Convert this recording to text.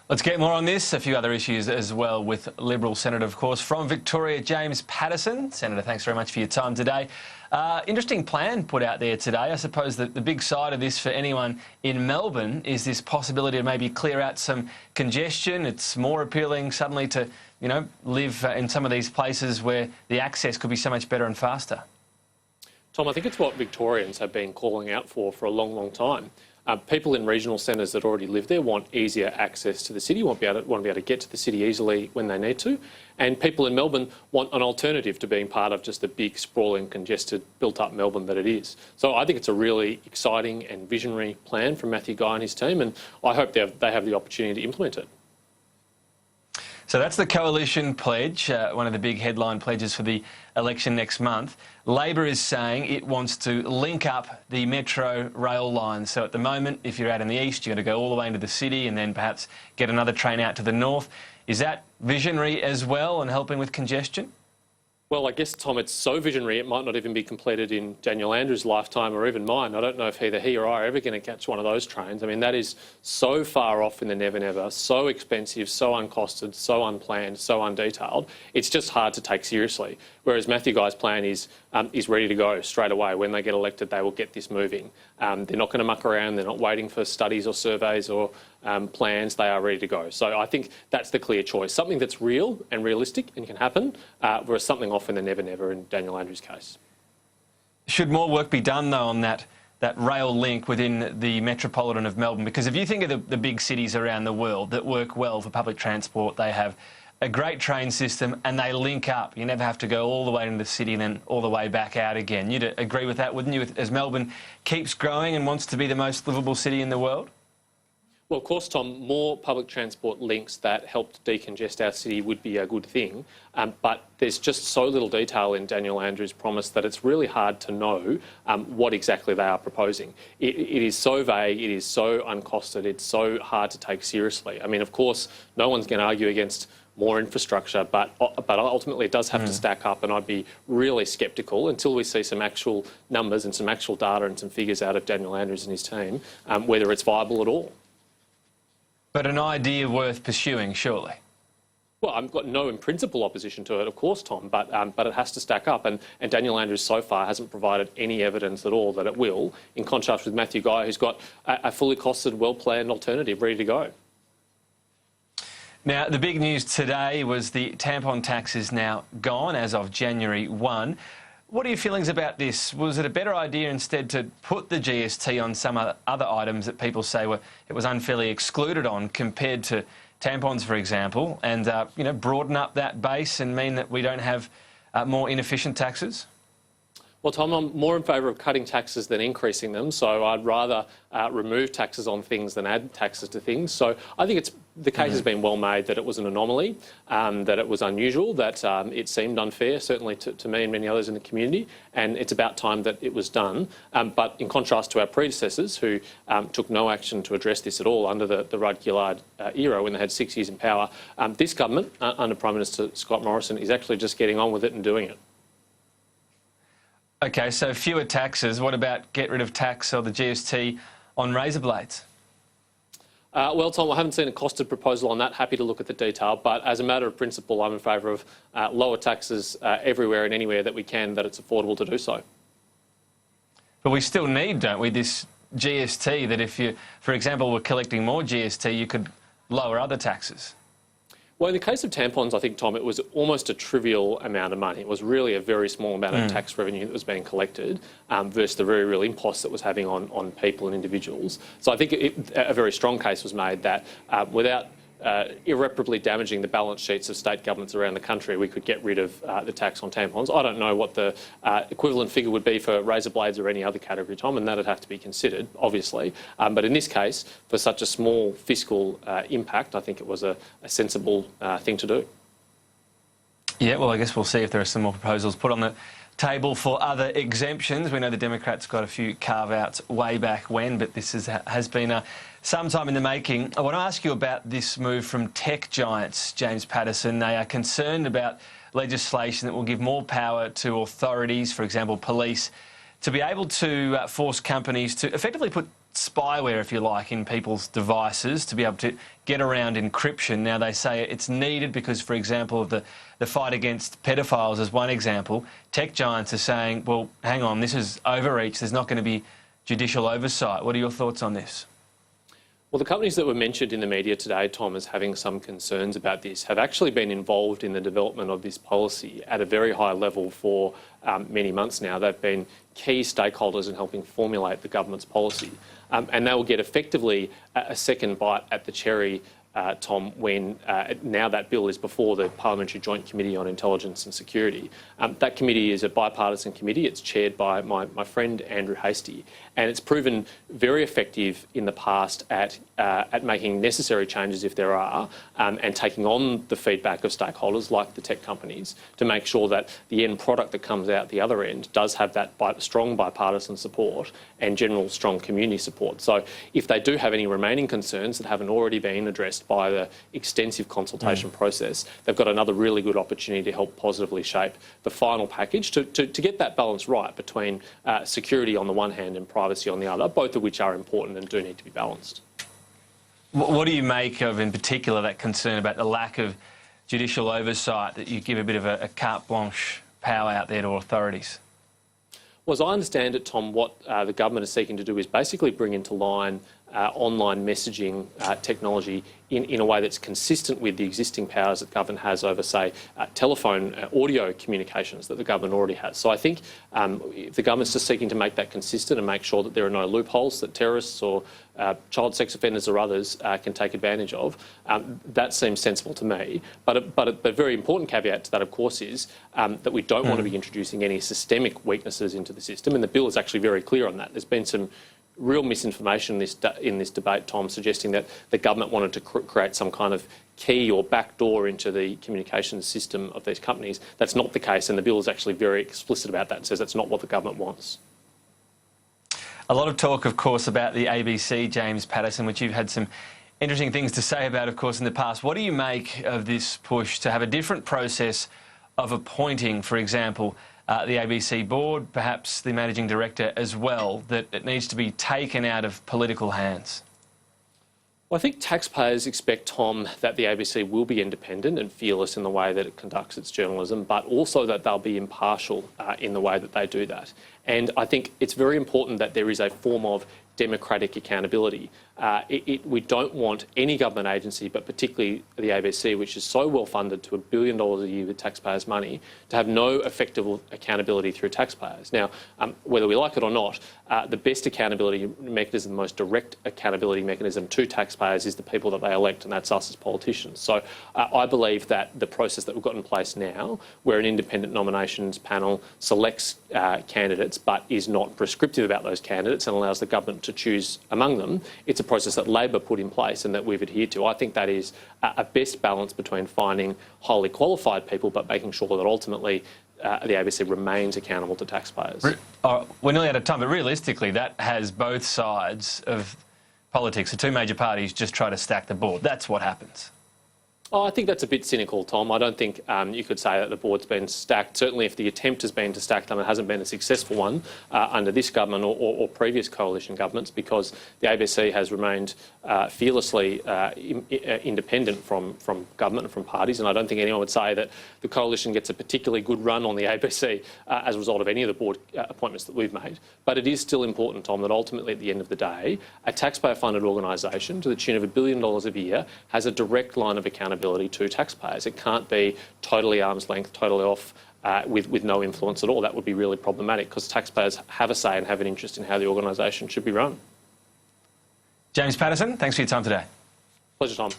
Let's get more on this, a few other issues as well with Liberal Senator, of course, from Victoria, James Paterson. Senator, thanks very much for your time today. Interesting plan put out there today. I suppose that the big side of this for anyone in Melbourne is this possibility to maybe clear out some congestion. It's more appealing suddenly to, live in some of these places where the access could be so much better and faster. Tom, I think it's what Victorians have been calling out for a long, long time. People in regional centres that already live there want easier access to the city, want to be able to get to the city easily when they need to. And people in Melbourne want an alternative to being part of just the big, sprawling, congested, built-up Melbourne that it is. So I think it's a really exciting and visionary plan from Matthew Guy and his team, and I hope they have the opportunity to implement it. So that's the Coalition pledge, one of the big headline pledges for the election next month. Labor is saying it wants to link up the metro rail lines. So at the moment, if you're out in the east, you've got to go all the way into the city and then perhaps get another train out to the north. Is that visionary as well and helping with congestion? Well, I guess, Tom, it's so visionary it might not even be completed in Daniel Andrews' lifetime or even mine. I don't know if either he or I are ever going to catch one of those trains. I mean, that is so far off in the never-never, so expensive, so uncosted, so unplanned, so undetailed. It's just hard to take seriously. Whereas Matthew Guy's plan is ready to go straight away. When they get elected, they will get this moving. They're not going to muck around. They're not waiting for studies or surveys or plans. They are ready to go. So I think that's the clear choice. Something that's real and realistic and can happen, whereas something off in the never-never in Daniel Andrews' case. Should more work be done, though, on that rail link within the metropolitan of Melbourne? Because if you think of the big cities around the world that work well for public transport, they have a great train system and they link up. You never have to go all the way into the city and then all the way back out again. You'd agree with that, wouldn't you, as Melbourne keeps growing and wants to be the most livable city in the world? Well, of course, Tom, more public transport links that help to decongest our city would be a good thing, but there's just so little detail in Daniel Andrews' promise that it's really hard to know what exactly they are proposing. It is so vague, it is so uncosted, it's so hard to take seriously. I mean, of course, no one's going to argue against more infrastructure, but ultimately it does have to stack up, and I'd be really sceptical until we see some actual numbers and some actual data and some figures out of Daniel Andrews and his team, whether it's viable at all. But an idea worth pursuing, surely? Well, I've got no in principle opposition to it, of course, Tom, but it has to stack up, and Daniel Andrews so far hasn't provided any evidence at all that it will, in contrast with Matthew Guy, who's got a fully costed, well-planned alternative ready to go. Now, the big news today was the tampon tax is now gone as of January 1. What are your feelings about this? Was it a better idea instead to put the GST on some other items that people say it was unfairly excluded on compared to tampons, for example, and broaden up that base and mean that we don't have more inefficient taxes? Well, Tom, I'm more in favour of cutting taxes than increasing them, so I'd rather remove taxes on things than add taxes to things. So I think the case has been well made that it was an anomaly, that it was unusual, that it seemed unfair, certainly to me and many others in the community, and it's about time that it was done. But in contrast to our predecessors, who took no action to address this at all under the Rudd-Gillard era when they had 6 years in power, this government, under Prime Minister Scott Morrison, is actually just getting on with it and doing it. OK, so fewer taxes. What about get rid of tax or the GST on razor blades? Well, Tom, I haven't seen a costed proposal on that. Happy to look at the detail. But as a matter of principle, I'm in favour of lower taxes everywhere and anywhere that we can, that it's affordable to do so. But we still need, don't we, this GST that if you, for example, were collecting more GST, you could lower other taxes? Well, in the case of tampons, I think, Tom, it was almost a trivial amount of money. It was really a very small amount of tax revenue that was being collected versus the very real impost that was having on people and individuals. So I think a very strong case was made that without irreparably damaging the balance sheets of state governments around the country, we could get rid of the tax on tampons. I don't know what the equivalent figure would be for razor blades or any other category, Tom, and that would have to be considered, obviously. But in this case, for such a small fiscal impact, I think it was a sensible thing to do. Yeah, well, I guess we'll see if there are some more proposals put on the table for other exemptions. We know the Democrats got a few carve-outs way back when, but this has been some time in the making. I want to ask you about this move from tech giants, James Paterson. They are concerned about legislation that will give more power to authorities, for example, police, to be able to force companies to effectively put spyware, if you like, in people's devices to be able to get around encryption. Now, they say it's needed because, for example, of the fight against pedophiles as one example. Tech giants are saying, well, hang on, this is overreach. There's not going to be judicial oversight. What are your thoughts on this? Well, the companies that were mentioned in the media today, Tom, as having some concerns about this, have actually been involved in the development of this policy at a very high level for many months now. They've been key stakeholders in helping formulate the government's policy. And they will get effectively a second bite at the cherry, Tom, when now that bill is before the Parliamentary Joint Committee on Intelligence and Security. That committee is a bipartisan committee. It's chaired by my friend Andrew Hastie, and it's proven very effective in the past at making necessary changes if there are, and taking on the feedback of stakeholders like the tech companies to make sure that the end product that comes out the other end does have that strong bipartisan support and general strong community support. So if they do have any remaining concerns that haven't already been addressed by the extensive consultation process, they've got another really good opportunity to help positively shape the final package to get that balance right between security on the one hand and privacy on the other, both of which are important and do need to be balanced. What do you make of, in particular, that concern about the lack of judicial oversight, that you give a bit of a carte blanche power out there to authorities? Well, as I understand it, Tom, what the government is seeking to do is basically bring into line online messaging technology in a way that's consistent with the existing powers that government has over, say, telephone audio communications that the government already has. So I think if the government's just seeking to make that consistent and make sure that there are no loopholes that terrorists or child sex offenders or others can take advantage of, that seems sensible to me. But a very important caveat to that, of course, is that we don't want to be introducing any systemic weaknesses into the system, and the bill is actually very clear on that. There's been some real misinformation in this debate, Tom, suggesting that the government wanted to create some kind of key or backdoor into the communications system of these companies. That's not the case, and the bill is actually very explicit about that and says that's not what the government wants. A lot of talk, of course, about the ABC, James Paterson, which you've had some interesting things to say about, of course, in the past. What do you make of this push to have a different process of appointing, for example, the ABC board, perhaps the managing director as well, that it needs to be taken out of political hands? Well, I think taxpayers expect, Tom, that the ABC will be independent and fearless in the way that it conducts its journalism, but also that they'll be impartial in the way that they do that. And I think it's very important that there is a form of democratic accountability. We don't want any government agency, but particularly the ABC, which is so well funded to $1 billion a year with taxpayers' money, to have no effective accountability through taxpayers. Now, whether we like it or not, the best accountability mechanism, the most direct accountability mechanism to taxpayers is the people that they elect, and that's us as politicians. So I believe that the process that we've got in place now, where an independent nominations panel selects candidates but is not prescriptive about those candidates and allows the government to choose among them, it's a process that Labor put in place and that we've adhered to. I think that is a best balance between finding highly qualified people but making sure that ultimately the ABC remains accountable to taxpayers. We're nearly out of time, but realistically that has both sides of politics. The two major parties just try to stack the board. That's what happens. Oh, I think that's a bit cynical, Tom. I don't think you could say that the board's been stacked. Certainly if the attempt has been to stack them, it hasn't been a successful one under this government or previous coalition governments, because the ABC has remained fearlessly independent from government and from parties, and I don't think anyone would say that the coalition gets a particularly good run on the ABC as a result of any of the board appointments that we've made. But it is still important, Tom, that ultimately at the end of the day, a taxpayer-funded organisation to the tune of $1 billion a year has a direct line of accountability to taxpayers. It can't be totally arm's length, totally off with no influence at all. That would be really problematic, because taxpayers have a say and have an interest in how the organisation should be run. James Paterson, thanks for your time today. Pleasure, Tom.